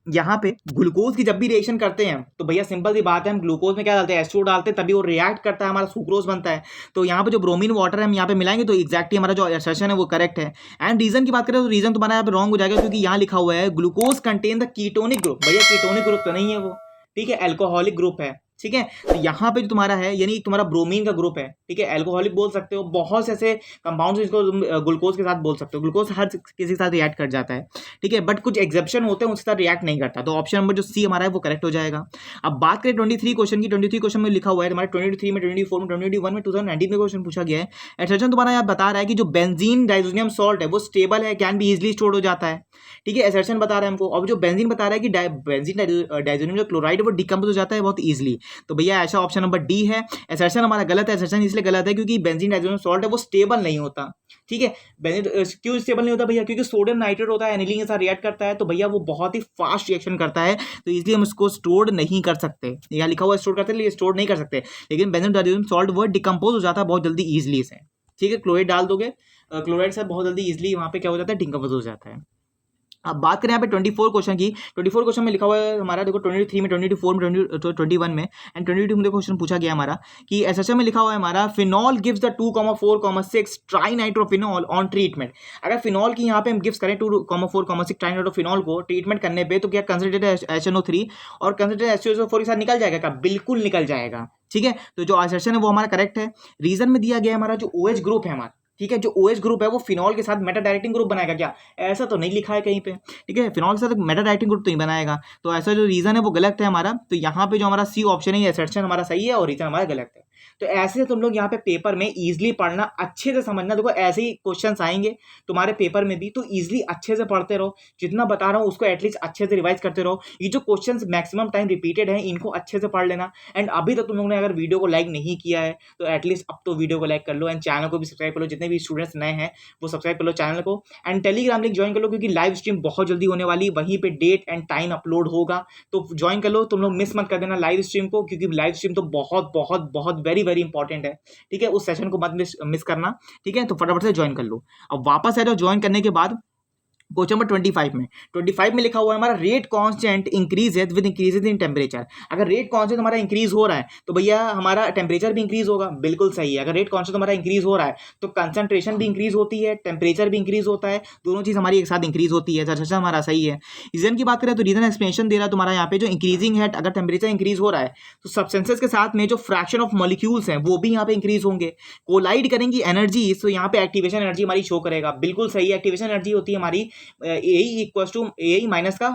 यहाँ पे ग्लूकोज की जब भी रिएक्शन करते हैं, तो भैया सिंपल सी बात है, हम ग्लूकोज में क्या डालते हैं, H2O डालते हैं, तभी वो रिएक्ट करता है, हमारा सुक्रोज बनता है। तो यहाँ पे जो ब्रोमीन वाटर है हम यहाँ पे मिलाएंगे, तो एक्जैक्टली हमारा जो असर्शन है वो करेक्ट है। एंड रीजन की बात करें तो रीजन तुम्हारा यहाँ पे रॉन्ग हो जाएगा, क्योंकि यहाँ लिखा हुआ है glucose contain the ketonic group. भैया कीटोनिक ग्रुप तो नहीं है वो, ठीक है, एल्कोहलिक ग्रुप है, ठीक है। तो यहाँ पे जो तुम्हारा है, यानी तुम्हारा ब्रोमीन का ग्रुप है, ठीक है, एल्कोहलिक बोल सकते हो, बहुत से ऐसे कंपाउंड्स इसको ग्लूकोज के साथ बोल सकते हो। ग्लूकोज हर किसी के साथ रिएक्ट कर जाता है, ठीक है, बट कुछ एक्सेप्शन होते हैं उसके साथ रिएक्ट नहीं करता। तो ऑप्शन नंबर जो सी हमारा है वो करेक्ट हो जाएगा। अब बात करें 23 क्वेश्चन की, 23 क्वेश्चन में लिखा हुआ है तुम्हारे 23 में, 24 में, 21 में, 2019 में क्वेश्चन पूछा गया है। एक्सेप्शन तुम्हारा यहाँ बता रहा है कि जो बेंजीन डाइजोनियम सॉल्ट है वो स्टेबल है, कैन बी इजिली स्टोर्ड हो जाता है, ठीक है, असर्शन बता रहा है हमको। अब जो बेंजीन बता रहा है कि बेंजीन डाइजोनियम जो क्लोराइड है वो डिकम्पोज हो जाता है बहुत इजीली। तो भैया ऐसा ऑप्शन नंबर डी है। असर्शन हमारा गलत है। असर्शन इसलिए गलत है क्योंकि बेंजीन डाइजोनियम सॉल्ट है वो स्टेबल नहीं होता, ठीक है। बेंजीन क्यों स्टेबल नहीं होता भैया, क्योंकि सोडियम नाइट्रेट होता है, एनिलीन के साथ रिएक्ट करता है, तो भैया वो बहुत ही फास्ट रिएक्शन करता है, तो इसलिए हम उसको स्टोर नहीं कर सकते। यहाँ लिखा हुआ स्टोर करते हैं, स्टोर नहीं कर सकते, लेकिन बेंजीन डाइजोनियम सॉल्ट वो डिकम्पोज हो जाता है बहुत जल्दी ईजिली से, ठीक है। क्लोराइड डाल दोगे, क्लोराइड से बहुत जल्दी ईजिली वहाँ पे क्या हो जाता है, डिकम्पोज हो जाता है। अब बात करें यहाँ पे 24 क्वेश्चन की, 24 क्वेश्चन में लिखा हुआ है हमारा, देखो 23 में, 24 में, 21 में एंड 22 में देखो क्वेश्चन पूछा गया हमारा कि एसएसएम में लिखा हुआ है हमारा phenol gives the 2,4,6 try nitrophenol on treatment. अगर फिनॉल की यहाँ पे हम गिफ्ट करें 2,4,6 ट्राई नाइट्रोफिनॉल को ट्रीटमेंट करने पे, तो क्या कंसंट्रेटेड HNO3 और कंसंट्रेटेड H2SO4 के साथ निकल जाएगा क्या? बिल्कुल निकल जाएगा, ठीक है। तो जो असर्शन है वो हमारा करेक्ट है। रीजन में दिया गया हमारा जो OH ग्रुप है हमारा, ठीक है, जो OH ग्रुप है वो फिनॉल के साथ मेटा डायरेक्टिंग ग्रुप बनाएगा क्या? ऐसा तो नहीं लिखा है कहीं पे, ठीक है, फिनॉल के साथ मेटा डायरेक्टिंग ग्रुप तो नहीं बनाएगा, तो ऐसा जो रीजन है वो गलत है हमारा। तो यहाँ पे जो हमारा सी ऑप्शन है, असर्शन हमारा सही है और रीजन हमारा गलत है। तो ऐसे तुम लोग यहाँ पे पेपर में इजीली पढ़ना, अच्छे से समझना। देखो ऐसे ही क्वेश्चंस आएंगे तुम्हारे पेपर में भी, तो इजीली अच्छे से पढ़ते रहो। जितना बता रहा हूँ उसको एटलीस्ट अच्छे से रिवाइज करते रहो। ये जो क्वेश्चंस मैक्सिमम टाइम रिपीटेड है इनको अच्छे से पढ़ लेना। एंड अभी तक तुम लोगों ने अगर वीडियो को लाइक नहीं किया है तो एटलीस्ट अब तो वीडियो को लाइक कर लो एंड चैनल को भी सब्सक्राइब कर लो। जितने भी स्टूडेंट्स नए हैं वो सब्सक्राइब कर लो चैनल को, एंड टेलीग्राम लिंक ज्वाइन कर लो, क्योंकि लाइव स्ट्रीम बहुत जल्दी होने वाली, वहीं पे डेट एंड टाइम अपलोड होगा, तो ज्वाइन कर लो। तुम लोग मिस मत कर देना लाइव स्ट्रीम को, क्योंकि लाइव स्ट्रीम तो बहुत बहुत बहुत वेरी वेरी इंपॉर्टेंट है, ठीक है। उस सेशन को मत मिस करना, ठीक है। तो फटाफट से ज्वाइन कर लो। अब वापस आ जाओ ज्वाइन करने के बाद क्वेश्चन नंबर 25 में लिखा हुआ है हमारा rate constant increases with increases in temperature. अगर रेट कांस्टेंट हमारा इंक्रीज हो रहा है तो भैया हमारा टेम्परेचर भी इंक्रीज होगा, बिल्कुल सही है। अगर रेट कांस्टेंट हमारा इंक्रीज हो रहा है तो कंसंट्रेशन भी इंक्रीज होती है, टेम्परेचर भी इंक्रीज होता है, दोनों चीज हमारी एक साथ इंक्रीज होती है। अच्छा हमारा सही है। रीजन की बात करें तो रीजन एक्सप्लेनेशन दे रहा है तुम्हारा यहाँ पे, जो इंक्रीजिंग है, अगर टेम्परेचर इंक्रीज हो रहा है तो सब्सटेंसेस के साथ में जो फ्रैक्शन ऑफ मॉलिक्यूल्स हैं वो भी यहाँ पे इंक्रीज होंगे, कोलाइड करेंगी एनर्जी, तो यहाँ पे एक्टिवेशन एनर्जी हमारी शो करेगा, बिल्कुल सही है। एक्टिवेशन एनर्जी होती है हमारी इक्वल टू ए माइनस का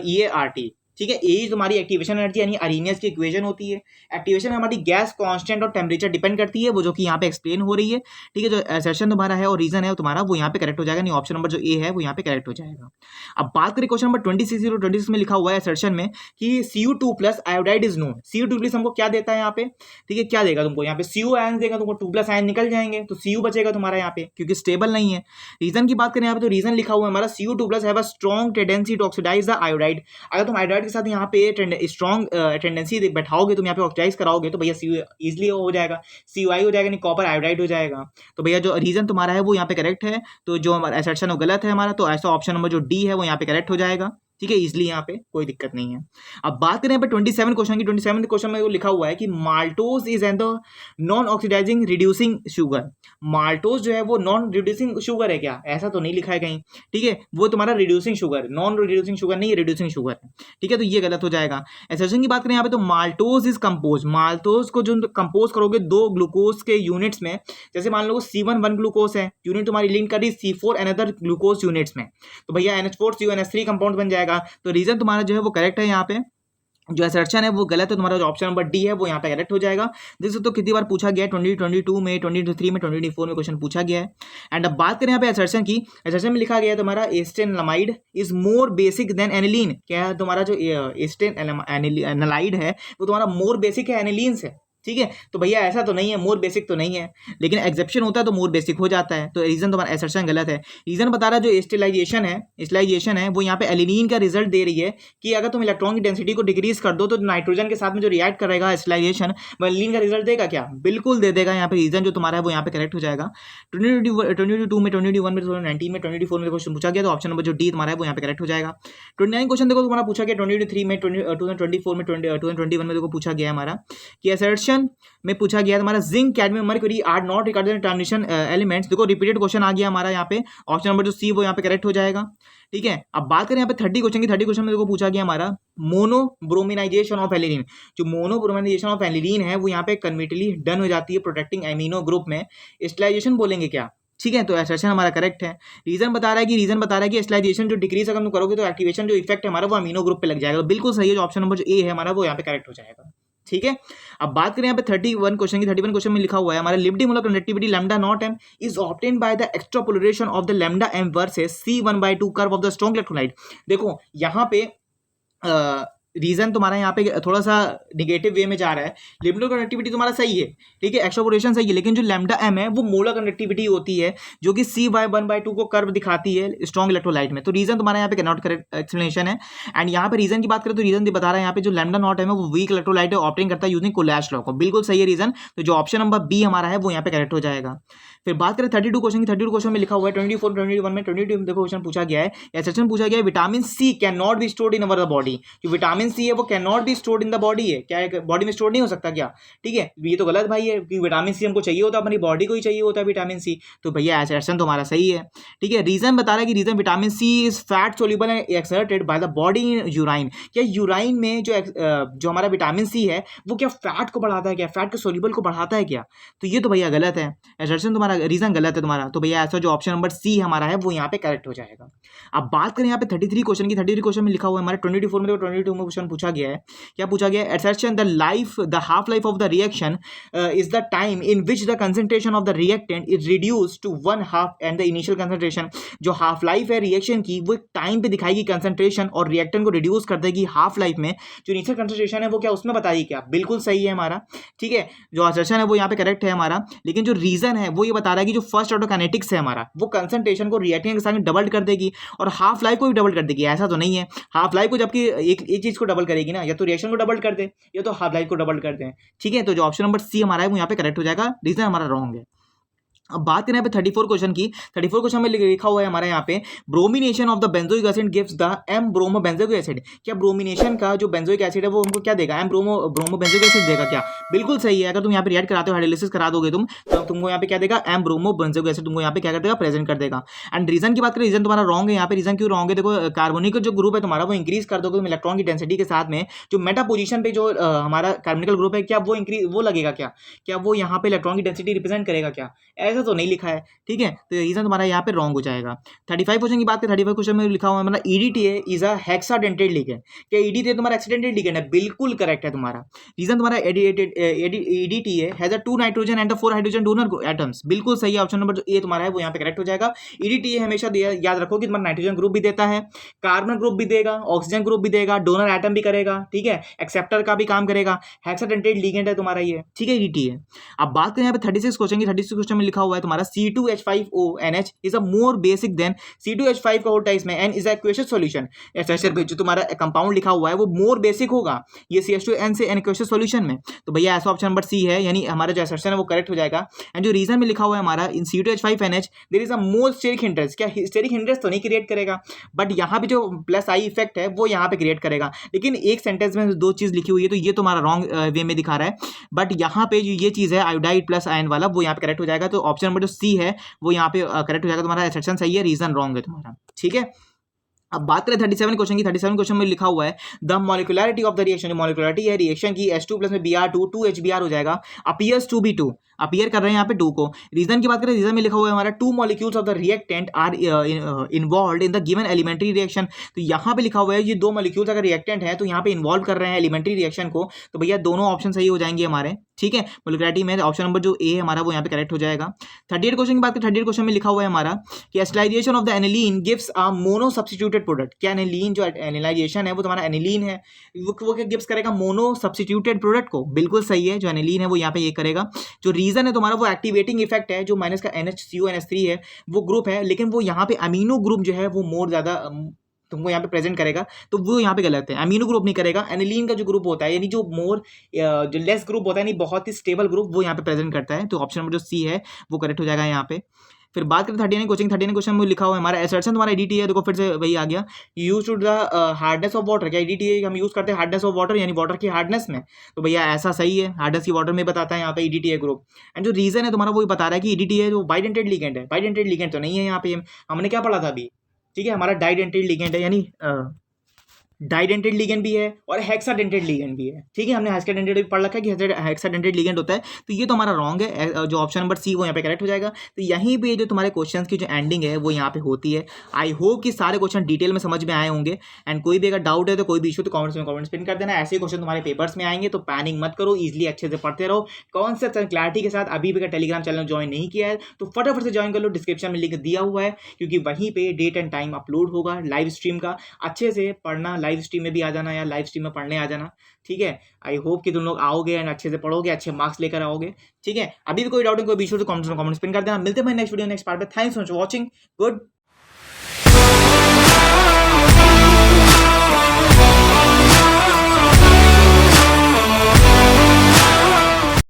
EART, ठीक है। ए तुम्हारी एक्टिवेशन एनर्जी यानी अरेनियस की इक्वेशन होती है। एक्टिवेशन हमारी गैस कांस्टेंट और टेम्परेचर डिपेंड करती है, वो जो कि यहाँ पे एक्सप्लेन हो रही है, ठीक है। जो असर्शन तुम्हारा है और रीजन है तुम्हारा वो यहाँ पे करेक्ट हो जाएगा, नहीं ऑप्शन नंबर जो ए है वो यहाँ पे करेक्ट हो जाएगा। अब बात करें क्वेश्चन नंबर 26 में लिखा हुआ है असर्शन में कि Cu2+ iodide is known. Cu2+ हमको क्या देता है यहाँ पे, ठीक है, क्या देगा तुमको यहाँ पे? Cu आयन देगा तुमको, 2+ आयन निकल जाएंगे तो Cu बचेगा तुम्हारा यहाँ पे, क्योंकि स्टेबल नहीं है। रीजन की बात करें यहाँ पे तो रीजन लिखा हुआ है हमारा Cu2+ have a strong tendency to oxidize the iodide. अगर तुम आयोडाइड के साथ यहाँ पे स्ट्रॉन्ग टेंडेंसी बैठाओगे, तुम यहाँ पे ऑक्सीडाइज कराओगे तो भैया Cu इजिली हो जाएगा, CuI हो जाएगा, नहीं कॉपर आयोडाइड हो जाएगा। तो भैया जो रीजन तुम्हारा है वो यहाँ पे करेक्ट है, तो जो हमारा असर्शन वो गलत है हमारा, तो ऐसा ऑप्शन नंबर जो डी है वो यहाँ पे करेक्ट हो जाएगा, ठीक है, इजिली यहाँ पे कोई दिक्कत नहीं है। अब बात करें यहाँ पे 27 क्वेश्चन की, 27 क्वेश्चन में वो लिखा हुआ है कि maltose is an the non oxidizing reducing sugar. Maltose जो है वो नॉन रिड्यूसिंग शुगर है क्या? ऐसा तो नहीं लिखा है कहीं, ठीक है, वो तुम्हारा reducing sugar, non reducing sugar नहीं, रिड्यूसिंग शुगर है, ठीक है, तो ये गलत हो जाएगा। एसर्शन की बात करें यहाँ पे तो माल्टोज इज कंपोज, माल्टोज को जो कंपोज करोगे 2 ग्लूकोज के यूनिट्स में, जैसे मान लो C1 1 ग्लूकोज है, यूनिट तुम्हारी लिंक कर रही C4 अनदर ग्लूकोज यूनिट्स में, तो भैया NH4CONH3 कंपाउंड बन जाएगा। तो रीजन तुम्हारा जो है वो करेक्ट है यहाँ पे, जो असर्शन है वो गलत है, तुम्हारा जो ऑप्शन नंबर डी है वो यहाँ पे करेक्ट हो जाएगा। देख सकते हो कितनी बार पूछा गया है, 2022 में, 2023 में, 2024 में क्वेश्चन पूछा गया है। एंड अब बात करें यहाँ पे असर्शन की, असर्शन में लिखा गया है तुम्हारा ethanamide is more basic than aniline. क्या है तुम्हारा जो एस्टेनलामाइड है वो तुम्हारा मोर बेसिक है एनिलीन से, ठीक है। तो भैया ऐसा तो नहीं है, मोर बेसिक तो नहीं है, लेकिन एक्सेप्शन होता है तो मोर बेसिक हो जाता है। तो रीजन तुम्हारा असर्शन गलत है। रीजन बता रहा है जो स्टेलाइजेशन है वो यहाँ पे एलिनीन का रिजल्ट दे रही है कि अगर तुम इलेक्ट्रॉन की डेंसिटी को डिक्रीज कर दो तो नाइट्रोजन के साथ में जो रिएक्ट करेगा स्टेलाइजेशन, वो एलिनीन का रिजल्ट देगा क्या? बिल्कुल दे देगा। यहाँ पे रीजन जो तुम्हारा है वो यहाँ पे करेक्ट हो जाएगा। 2022 में, 2021 में, 2019 में, 2024 में क्वेश्चन पूछा गया तो ऑप्शन नंबर जो डी तुम्हारा है वो यहाँ पे करेक्ट हो जाएगा। 29 क्वेश्चन देखो तुम्हारा पूछा गया 2023 में, 2024 में, 2021 में देखो पूछा गया हमारा कि असर्शन में पूछा गया तुम्हारा zinc, cadmium, mercury are not regarded transition elements. देखो रिपीटेड क्वेश्चन आ गया हमारा यहाँ पे, ऑप्शन नंबर जो सी वो यहाँ पे करेक्ट हो जाएगा, ठीक है। अब बात करें यहाँ पे 30 क्वेश्चन की, 30 क्वेश्चन में देखो पूछा गया हमारा मोनोब्रोमिनाइजेशन ऑफ एलिलीन। जो मोनोब्रोमिनाइजेशन ऑफ एलिलीन है वो यहाँ पे कन्वर्टिबली डन हो जाती है प्रोटेक्टिंग एमिनो ग्रुप में। स्टेलाइजेशन बोलेंगे क्या, ठीक है। तो असर्शन हमारा करेक्ट है। रीजन बता रहा है कि स्टेलाइजेशन जो डिक्रीज अगर तुम करोगे तो एक्टिवेशन जो इफेक्ट है हमारा वो अमीनो ग्रुप पे लग जाएगा। बिल्कुल सही है, जो ऑप्शन नंबर जो ए है हमारा वो यहाँ पे करेक्ट हो जाएगा, ठीक है। अब बात करें यहाँ पे 31 क्वेश्चन की, 31 क्वेश्चन में लिखा हुआ है हमारा लिब्डी molar conductivity lambda naught m is obtained by the extrapolation of the lambda m versus C1/2 curve of the strong electrolyte. देखो यहाँ पे रीजन तुम्हारा यहाँ पे थोड़ा सा निगेटिव वे में जा रहा है। लिब्डो कंडक्टिविटी तुम्हारा सही है, ठीक है, एक्स्ट्रापोलेशन सही है, लेकिन जो लैम्डा एम है वो मोलर कंडक्टिविटी होती है जो कि C/1/2 को कर्व दिखाती है स्ट्रॉन्ग इलेक्ट्रोलाइट में। तो रीजन तुम्हारा यहाँ पे नॉट करेक्ट एक्सप्लेनेशन है। एंड यहाँ पे रीजन की बात करें तो रीजन बता रहा है यहाँ पे जो लैम्डा नॉट है वो वीक इलेक्ट्रोलाइट है, ऑप्टेन करता है यूजिंग कोलैश लॉ को। बिल्कुल सही है रीजन। तो जो ऑप्शन नंबर बी हमारा है वो यहाँ पे करेक्ट हो जाएगा। फिर बात करें 32 क्वेश्चन की, 32 क्वेश्चन में लिखा हुआ है 24, 21 में, 22 में देखो क्वेश्चन पूछा गया है, या सेक्शन पूछा गया है vitamin C can not be stored in our the body. जो विटामिन सी है वो can not be stored in the body है, क्या बॉडी में स्टोर नहीं हो सकता क्या? ठीक है, ये तो गलत भाई है कि विटामिन सी हमको चाहिए होता है, अपनी बॉडी को ही चाहिए होता है विटामिन सी। तो भैया सेक्शन तुम्हारा सही है, ठीक है। रीजन बता रहा है कि reason vitamin C is fat soluble and excreted by the body in urine. क्या यूराइन में जो हमारा विटामिन सी है वो क्या फैट को बढ़ाता है क्या, फैट के सोल्यूबल को बढ़ाता है क्या? तो ये तो भैया गलत है, एसर्शन तुम्हारा रीजन गलत है तुम्हारा। तो भैया ऐसा जो ऑप्शन नंबर सी हमारा है वो यहाँ पे करेक्ट हो जाएगा। अब बात करें यहाँ पे 33 क्वेश्चन की, 33 क्वेश्चन में लिखा हुआ है हमारे 24 में, 22 में क्वेश्चन पूछा गया है। क्या पूछा गया है? Assertion the half life of the reaction is the time in which the concentration of the reactant is reduce to 1/2 and the initial concentration. जो हाफ लाइफ है रिएक्शन की वो टाइम पे दिखाएगी कंसंट्रेशन और रिएक्टेंट को रिड्यूस कर देगी हाफ लाइफ में। जो इनिशियल कंसंट्रेशन है वो क्या उसमें बताइए क्या? बिल्कुल सही है हमारा, ठीक है। जो असर्शन है वो यहाँ पे करेक्ट है हमारा, लेकिन जो रीजन है वो ये बता रहा है कि जो फर्स्ट ऑर्डर काइनेटिक्स है हमारा वो कंसंट्रेशन को रिएक्टेंट के साथ डबल कर देगी और हाफ लाइफ को भी डबल कर देगी। ऐसा तो नहीं है, हाफ लाइफ को जबकि एक चीज को डबल करेगी ना, या तो रिएक्शन को डबल कर दे या तो हाफ लाइफ को डबल कर दे, ठीक है। तो जो ऑप्शन नंबर सी हमारा है वो यहाँ पे करेक्ट हो जाएगा, रीजन हमारा रॉन्ग है। अब बात करें यहाँ पे 34 क्वेश्चन की, 34 क्वेश्चन में लिखा हुआ है हमारे यहाँ पे bromination of the benzoic acid gives the m bromo benzoic acid. क्या ब्रोमिनेशन का जो बेंजोइक एसिड है वो हमको क्या देगा? एम ब्रोमो बेंजोइक एसिड देगा क्या? बिल्कुल सही है। अगर तुम यहाँ पे रिएक्ट कराते हो, हाइड्रोलिसिस करा दोगे तुम, तो तुमको यहाँ पे क्या देगा? एम ब्रोमो बेंजोइक एसिड तुमको यहाँ पे क्या कर देगा? प्रेजेंट कर देगा। एंड रीजन की बात करें, रीजन तुम्हारा रॉन्ग है यहाँ पे। रीजन क्यों रॉन्ग है? देखो कार्बोनिक जो ग्रुप है तुम्हारा वो इंक्रीज कर दोगे तुम इलेक्ट्रॉन की डेंसिटी के साथ में, जो मेटा पोजीशन पे जो हमारा कार्बोनिकल ग्रुप है क्या वो इंक्रीज वो लगेगा क्या वो यहाँ पे इलेक्ट्रॉन की डेंसिटी रिप्रेजेंट करेगा क्या? ऐसा तो नहीं लिखा है, ठीक है। तो रीजन तुम्हारा यहाँ पे रॉन्ग हो जाएगा। 35 क्वेश्चन की बात करें, 35 क्वेश्चन में लिखा हुआ है मतलब EDTA is a hexadentate ligand. क्या EDTA तुम्हारा एक्सीडेंटेड लिगेंड है? बिल्कुल करेक्ट है तुम्हारा। रीजन तुम्हारा EDTA has a 2 nitrogen and 4 hydrogen donor atoms. बिल्कुल सही है, ऑप्शन नंबर जो ए तुम्हारा है वो यहाँ पे करेक्ट हो जाएगा। EDTA हमेशा याद रखो कि तुम्हारा नाइट्रोजन ग्रुप भी देता है, कार्बन ग्रुप भी देगा, ऑक्सीजन ग्रुप भी देगा, डोनर एटम भी करेगा, ठीक है, एक्सेप्टर का भी काम करेगा। हेक्साडेंटेड लिगेंड है तुम्हारा ये, ठीक है, EDTA। अब बात करें यहाँ पे 36 क्वेश्चन की, 36 क्वेश्चन में लिखा हुआ है तुम्हारा C2H5ONH is a more basic than C2H5 का होता है इसमें N is a aqueous solution। ऐसा जो तुम्हारा कंपाउंड लिखा हुआ है वो मोर बेसिक होगा ये CH2N से N aqueous solution में। तो भैया ऐसा ऑप्शन नंबर सी है, यानी हमारा जो असर्शन है वो करेक्ट हो जाएगा। एंड जो रीजन में लिखा हुआ है हमारा in C2H5NH there is a more steric hindrance. क्या स्टेरिक हिंड्रेंस तो नहीं क्रिएट करेगा, बट यहाँ पे जो प्लस आई इफेक्ट है वो यहाँ पे क्रिएट करेगा। लेकिन एक सेंटेंस में दो चीज लिखी हुई है तो ये तुम्हारा रॉन्ग वे में दिखा रहा है, बट यहाँ पे जो ये चीज है आयोडाइड प्लस आयन वाला वो यहाँ पे करेक्ट हो जाएगा। तो ऑप्शन नंबर जो सी है वो यहाँ पे करेक्ट हो जाएगा, तुम्हारा असर्शन सही है, रीजन रॉन्ग है तुम्हारा, ठीक है। अब बात करें 37 क्वेश्चन की। 37 क्वेश्चन में लिखा हुआ है द मॉलिक्युलरिटी ऑफ द रिएक्शन, जो मॉलिक्युलरिटी है रिएक्शन की H2 प्लस में Br2 2HBr हो जाएगा, अपीयर्स टू बी 2, अपीयर कर रहे हैं यहाँ पे 2 को। रीजन की बात करें, रीजन में लिखा हुआ है हमारा 2 molecules of the reactant are involved in the given elementary reaction. तो यहाँ पे लिखा हुआ है ये 2 मॉलिक्यूल्स अगर रिएक्टेंट है तो यहाँ पे इन्वॉल्व कर रहे हैं एलिमेंट्री रिएक्शन को, तो भैया दोनों ऑप्शन सही हो जाएंगे हमारे, ठीक है। मॉलिक्युलरिटी में ऑप्शन नंबर जो ए है हमारा वो यहाँ पे करेक्ट हो जाएगा। 38 क्वेश्चन की बात करें, 38 क्वेश्चन में लिखा हुआ है हमारा कि acetylation of the aniline gives a mono substituted product. क्या एनिलीन जो एनालाइजेशन है वो तुम्हारा एनिलीन है, वो क्या गिव्स करेगा, मोनो सब्स्टिट्यूटेड प्रोडक्ट को। बिल्कुल सही है, जो एनिलीन है वो यहाँ पे ये करेगा। जो रीजन है तुम्हारा वो एक्टिवेटिंग इफेक्ट है, जो माइनस का NHCONH3 है वो ग्रुप है, लेकिन वो यहाँ पे अमीनो ग्रुप जो है वो मोर ज्यादा तुमको यहाँ पे प्रेजेंट करेगा, तो वो यहाँ पे गलत है। अमीनो ग्रुप नहीं करेगा, एनिलीन का जो ग्रुप होता है यानी जो मोर जो लेस ग्रुप होता है, यानी बहुत ही स्टेबल ग्रुप, वो यहाँ पे प्रेजेंट करता है। तो ऑप्शन नंबर जो सी है वो करेक्ट हो जाएगा यहाँ पे। फिर बात करें 39 क्वेश्चन, 39 क्वेश्चन में लिखा हुआ है हमारा एसर्शन तुम्हारा EDTA है। देखो फिर से वही आ गया, use to the hardness of water. क्या EDTA हम यूज करते हैं हार्डनेस ऑफ वाटर, यानी वाटर की हार्डनेस में, तो भैया ऐसा सही है, हार्डनेस की वाटर में बताता है यहाँ पे EDTA ग्रुप। एंड जो रीजन है तुम्हारा वो बता रहा है कि EDTA जो बाइडेंटेड लिगेंड है, बाइडेंटेड लिगेंड तो नहीं है यहाँ पे, हमने क्या पढ़ा था अभी, ठीक है, हमारा डाइडेंटेड लिगेंड है, यानी डाइडेंटेड लिगेंड भी है और हेक्साडेंटेड लिगेंड भी है, ठीक है। हमने हेक्साडेंटेड भी पढ़ रखा है कि हेक्साडेंटेड लिगेंड होता है, तो ये तो हमारा रॉन्ग है। जो ऑप्शन नंबर सी वो यहाँ पे करेक्ट हो जाएगा। तो यहीं पे जो तुम्हारे क्वेश्चंस की जो एंडिंग है वो यहाँ पे होती है। आई होप कि सारे क्वेश्चन डिटेल में समझ में आए होंगे। एंड कोई भी अगर डाउट है तो कोई भी इशू तो कमेंट्स पिन कर देना। ऐसे क्वेश्चन तुम्हारे पेपर्स में आएंगे तो पैनिक मत करो, इजिली अच्छे से पढ़ते रहो। कॉन्सेप्ट एंड क्लैरिटी के साथ अभी भी अगर टेलीग्राम चैनल ज्वाइन नहीं किया है तो फटाफट से ज्वाइन कर लो, डिस्क्रिप्शन में लिंक दिया हुआ है, क्योंकि वहीं पे डेट एंड टाइम अपलोड होगा लाइव स्ट्रीम का। अच्छे से पढ़ना, लाइव स्ट्रीम में भी आ जाना या लाइव स्ट्रीम में पढ़ने आ जाना, ठीक है। आई होप कि तुम लोग आओगे एंड अच्छे से पढ़ोगे, अच्छे मार्क्स लेकर आओगे, ठीक है। अभी भी कोई डाउट है, कोई भी इशू तो कमेंट्स पिन कर देना। मिलते हैं नेक्स्ट वीडियो नेक्स्ट पार्ट में। Thanks for watching, good.